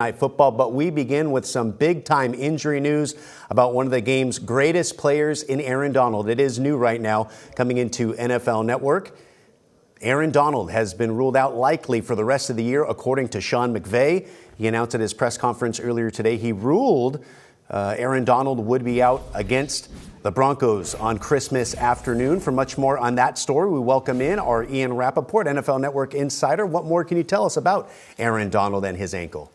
Night football, but we begin with some big-time injury news about one of the game's greatest players in Aaron Donald. It is new right now, coming into NFL Network. Aaron Donald has been ruled out likely for the rest of the year, according to Sean McVay. He announced at his press conference earlier today he ruled Aaron Donald would be out against the Broncos on Christmas afternoon. For much more on that story, we welcome in our Ian Rappaport, NFL Network insider. What more can you tell us about Aaron Donald and his ankle?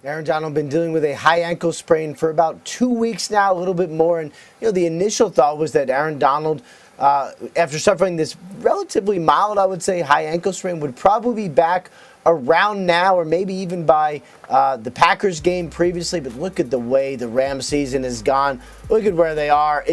Aaron Donald been dealing with a high ankle sprain for about 2 weeks now, a little bit more. And, the initial thought was that Aaron Donald, after suffering this relatively mild, I would say, high ankle sprain, would probably be back around now or maybe even by the Packers game previously. But look at the way the Rams season has gone. Look at where they are.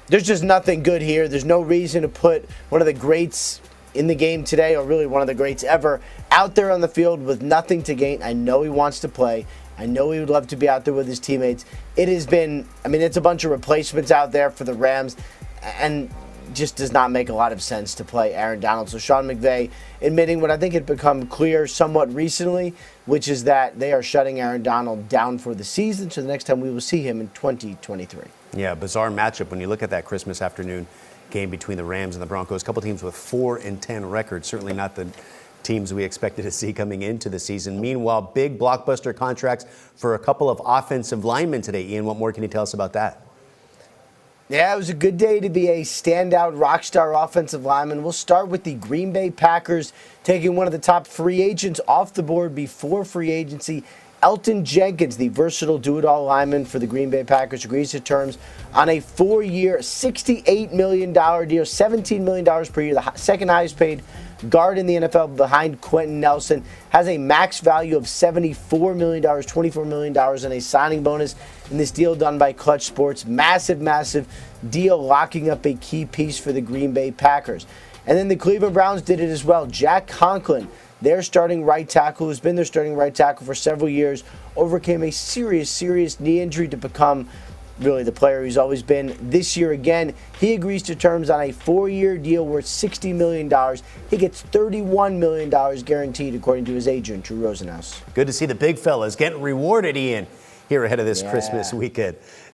There's just nothing good here. There's no reason to put one of the greats in the game today, or really one of the greats ever, out there on the field with nothing to gain. I know he wants to play. I know he would love to be out there with his teammates. It has been, it's a bunch of replacements out there for the Rams, and just does not make a lot of sense to play Aaron Donald. So Sean McVay admitting what I think had become clear somewhat recently, which is that they are shutting Aaron Donald down for the season, so the next time we will see him in 2023. Yeah, bizarre matchup when you look at that Christmas afternoon game between the Rams and the Broncos. A couple teams with 4-10 records, certainly not the teams we expected to see coming into the season. Meanwhile, big blockbuster contracts for a couple of offensive linemen today. Ian, what more can you tell us about that? Yeah, it was a good day to be a standout rock star offensive lineman. We'll start with the Green Bay Packers taking one of the top free agents off the board before free agency. Elgton Jenkins, the versatile do-it-all lineman for the Green Bay Packers, agrees to terms on a 4-year, $68 million deal, $17 million per year, the second highest paid guard in the NFL behind Quentin Nelson, has a max value of $74 million, $24 million in a signing bonus in this deal done by Clutch Sports. Massive, massive deal, locking up a key piece for the Green Bay Packers. And then the Cleveland Browns did it as well. Jack Conklin, their starting right tackle, who's been their starting right tackle for several years, overcame a serious knee injury to become really the player he's always been. This year again, he agrees to terms on a 4-year deal worth $60 million. He gets $31 million guaranteed, according to his agent, Drew Rosenhaus. Good to see the big fellas getting rewarded, Ian, here ahead of this Christmas weekend.